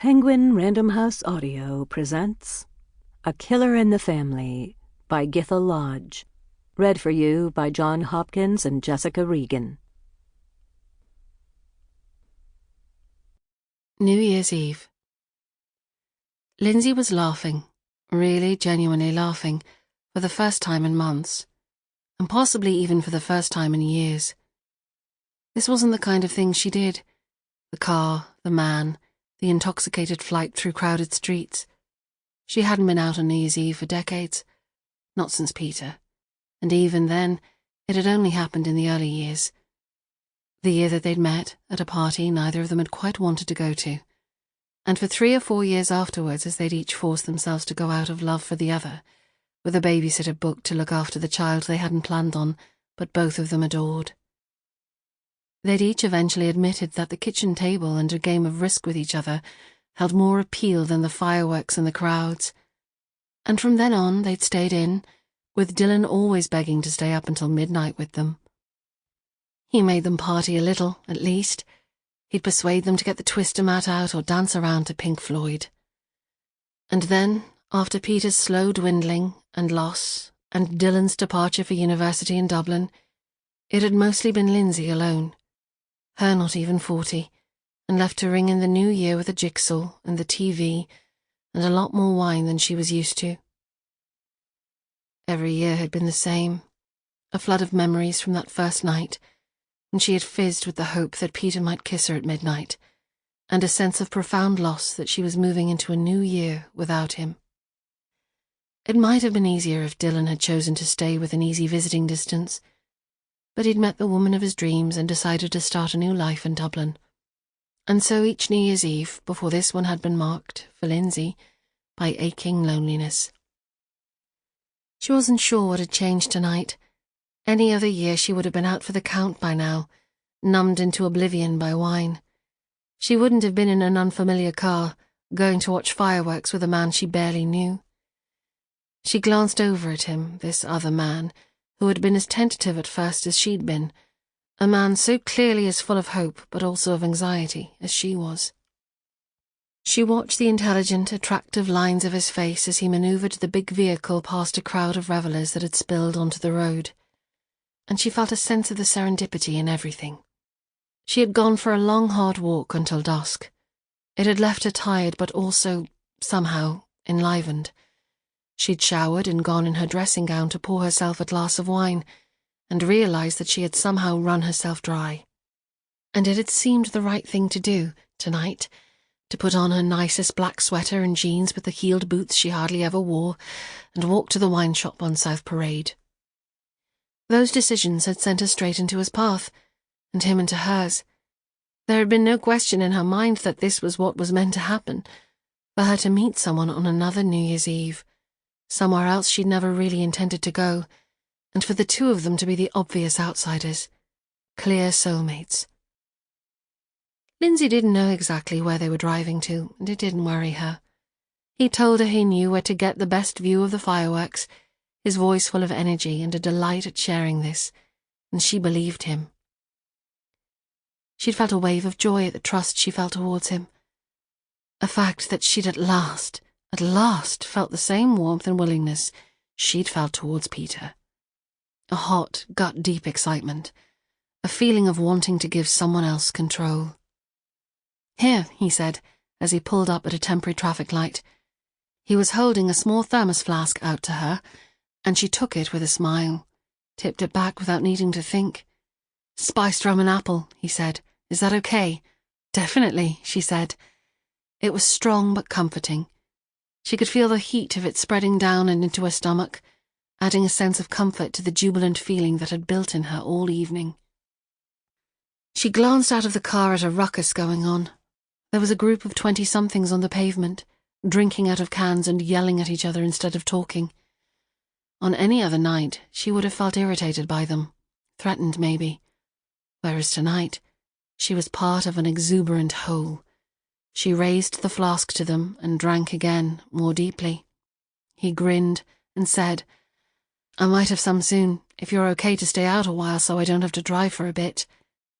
Penguin Random House Audio presents A Killer in the Family by Gytha Lodge. Read for you by John Hopkins and Jessica Regan. New Year's Eve. Lindsay was laughing, really genuinely laughing, for the first time in months, and possibly even for the first time in years. This wasn't the kind of thing she did. The car, the man, the intoxicated flight through crowded streets. She hadn't been out on New Year's Eve for decades, not since Peter, and even then, it had only happened in the early years. The year that they'd met, at a party neither of them had quite wanted to go to, and for 3 or 4 years afterwards as they'd each forced themselves to go out of love for the other, with a babysitter booked to look after the child they hadn't planned on, but both of them adored. They'd each eventually admitted that the kitchen table and a game of Risk with each other held more appeal than the fireworks and the crowds. And from then on they'd stayed in, with Dylan always begging to stay up until midnight with them. He made them party a little, at least. He'd persuade them to get the twister mat out or dance around to Pink Floyd. And then, after Peter's slow dwindling and loss, and Dylan's departure for university in Dublin, it had mostly been Lindsay alone. Her not even 40, and left to ring in the new year with a jigsaw and the TV and a lot more wine than she was used to. Every year had been the same, a flood of memories from that first night, when she had fizzed with the hope that Peter might kiss her at midnight, and a sense of profound loss that she was moving into a new year without him. It might have been easier if Dylan had chosen to stay within easy visiting distance, but he'd met the woman of his dreams and decided to start a new life in Dublin. And so each New Year's Eve before this one had been marked, for Lindsay, by aching loneliness. She wasn't sure what had changed tonight. Any other year she would have been out for the count by now, numbed into oblivion by wine. She wouldn't have been in an unfamiliar car, going to watch fireworks with a man she barely knew. She glanced over at him, this other man, who had been as tentative at first as she'd been, a man so clearly as full of hope but also of anxiety as she was. She watched the intelligent, attractive lines of his face as he manoeuvred the big vehicle past a crowd of revellers that had spilled onto the road, and she felt a sense of the serendipity in everything. She had gone for a long, hard walk until dusk. It had left her tired but also, somehow, enlivened. She'd showered and gone in her dressing gown to pour herself a glass of wine, and realised that she had somehow run herself dry. And it had seemed the right thing to do, tonight, to put on her nicest black sweater and jeans with the heeled boots she hardly ever wore, and walk to the wine shop on South Parade. Those decisions had sent her straight into his path, and him into hers. There had been no question in her mind that this was what was meant to happen, for her to meet someone on another New Year's Eve, somewhere else she'd never really intended to go, and for the two of them to be the obvious outsiders, clear soulmates. Lindsay didn't know exactly where they were driving to, and it didn't worry her. He told her he knew where to get the best view of the fireworks, his voice full of energy and a delight at sharing this, and she believed him. She'd felt a wave of joy at the trust she felt towards him, a fact that she'd at last felt the same warmth and willingness she'd felt towards Peter. A hot, gut-deep excitement, a feeling of wanting to give someone else control. "Here," he said, as he pulled up at a temporary traffic light. He was holding a small thermos flask out to her, and she took it with a smile, tipped it back without needing to think. "Spiced rum and apple," he said. "Is that okay?" "Definitely," she said. It was strong but comforting. She could feel the heat of it spreading down and into her stomach, adding a sense of comfort to the jubilant feeling that had built in her all evening. She glanced out of the car at a ruckus going on. There was a group of 20-somethings on the pavement, drinking out of cans and yelling at each other instead of talking. On any other night, she would have felt irritated by them, threatened maybe, whereas tonight, she was part of an exuberant whole. She raised the flask to them and drank again, more deeply. He grinned and said, "I might have some soon, if you're okay to stay out a while so I don't have to drive for a bit."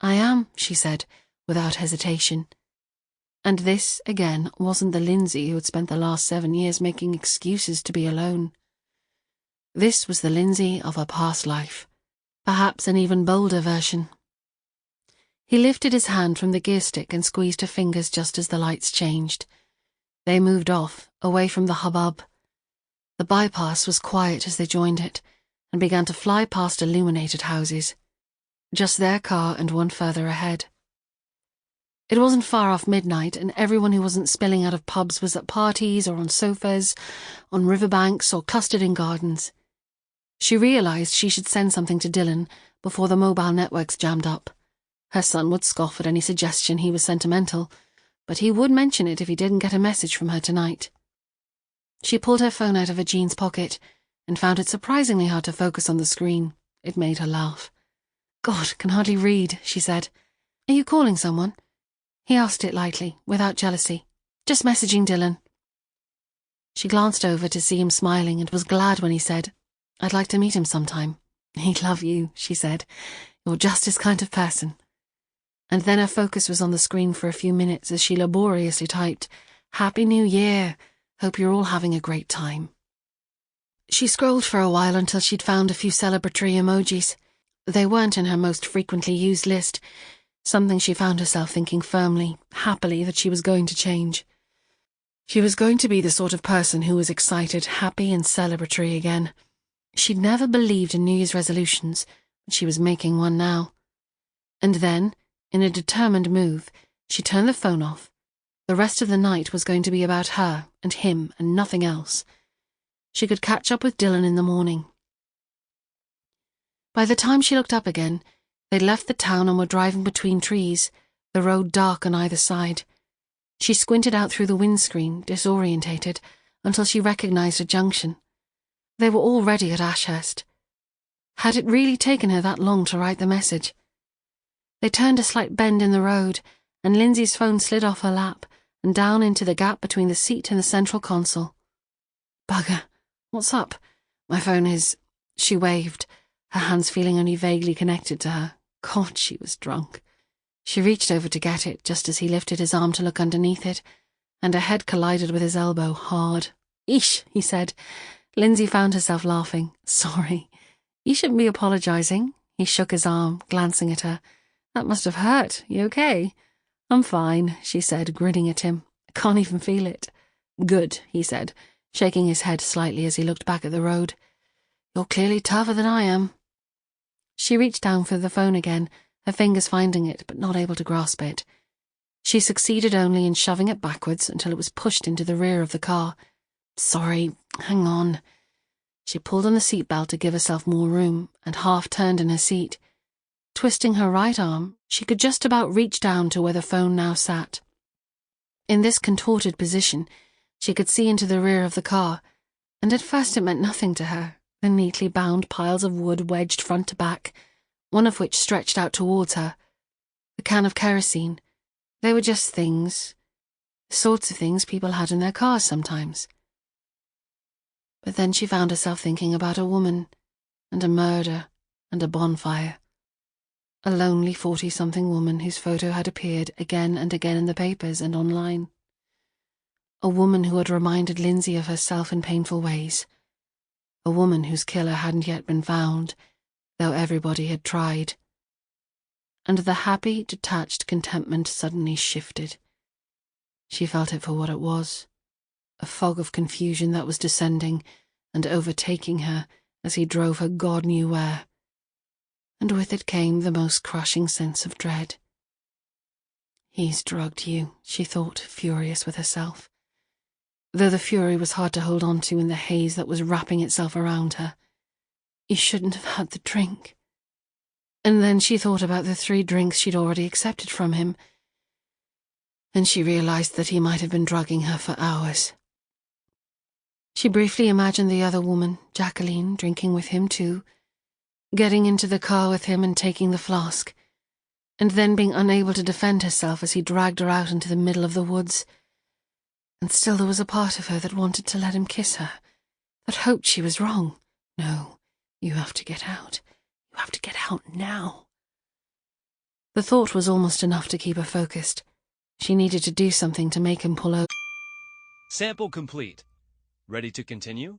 "I am," she said, without hesitation. And this, again, wasn't the Lindsay who had spent the last 7 years making excuses to be alone. This was the Lindsay of her past life, perhaps an even bolder version. He lifted his hand from the gear stick and squeezed her fingers just as the lights changed. They moved off, away from the hubbub. The bypass was quiet as they joined it, and began to fly past illuminated houses. Just their car and one further ahead. It wasn't far off midnight, and everyone who wasn't spilling out of pubs was at parties or on sofas, on riverbanks or clustered in gardens. She realised she should send something to Dylan before the mobile networks jammed up. Her son would scoff at any suggestion he was sentimental, but he would mention it if he didn't get a message from her tonight. She pulled her phone out of her jeans pocket and found it surprisingly hard to focus on the screen. It made her laugh. "God, can hardly read," she said. "Are you calling someone?" He asked it lightly, without jealousy. "Just messaging Dylan." She glanced over to see him smiling and was glad when he said, "I'd like to meet him sometime." "He'd love you," she said. "You're just his kind of person." And then her focus was on the screen for a few minutes as she laboriously typed, "Happy New Year. Hope you're all having a great time." She scrolled for a while until she'd found a few celebratory emojis. They weren't in her most frequently used list, something she found herself thinking firmly, happily, that she was going to change. She was going to be the sort of person who was excited, happy and celebratory again. She'd never believed in New Year's resolutions, but she was making one now. And then, in a determined move, she turned the phone off. The rest of the night was going to be about her and him and nothing else. She could catch up with Dylan in the morning. By the time she looked up again, they'd left the town and were driving between trees, the road dark on either side. She squinted out through the windscreen, disorientated, until she recognised a junction. They were already at Ashurst. Had it really taken her that long to write the message? They turned a slight bend in the road, and Lindsay's phone slid off her lap and down into the gap between the seat and the central console. "Bugger, what's up? My phone is—" She waved, her hands feeling only vaguely connected to her. God, she was drunk. She reached over to get it just as he lifted his arm to look underneath it, and her head collided with his elbow hard. "Eesh," he said. Lindsay found herself laughing. "Sorry. You shouldn't be apologising." He shook his arm, glancing at her. "That must have hurt. You okay?" "I'm fine," she said, grinning at him. "I can't even feel it." "Good," he said, shaking his head slightly as he looked back at the road. "You're clearly tougher than I am." She reached down for the phone again, her fingers finding it but not able to grasp it. She succeeded only in shoving it backwards until it was pushed into the rear of the car. "Sorry, hang on." She pulled on the seatbelt to give herself more room and half-turned in her seat. Twisting her right arm, she could just about reach down to where the phone now sat. In this contorted position, she could see into the rear of the car, and at first it meant nothing to her, the neatly bound piles of wood wedged front to back, one of which stretched out towards her. The can of kerosene. They were just things, the sorts of things people had in their cars sometimes. But then she found herself thinking about a woman, and a murder, and a bonfire. A lonely 40-something woman whose photo had appeared again and again in the papers and online. A woman who had reminded Lindsay of herself in painful ways. A woman whose killer hadn't yet been found, though everybody had tried. And the happy, detached contentment suddenly shifted. She felt it for what it was, a fog of confusion that was descending and overtaking her as he drove her God knew where. And with it came the most crushing sense of dread. "He's drugged you," she thought, furious with herself. Though the fury was hard to hold on to in the haze that was wrapping itself around her. "You shouldn't have had the drink." And then she thought about the 3 drinks she'd already accepted from him, and she realised that he might have been drugging her for hours. She briefly imagined the other woman, Jacqueline, drinking with him too, getting into the car with him and taking the flask, and then being unable to defend herself as he dragged her out into the middle of the woods. And still there was a part of her that wanted to let him kiss her, that hoped she was wrong. "No, you have to get out. You have to get out now." The thought was almost enough to keep her focused. She needed to do something to make him pull over. Sample complete. Ready to continue?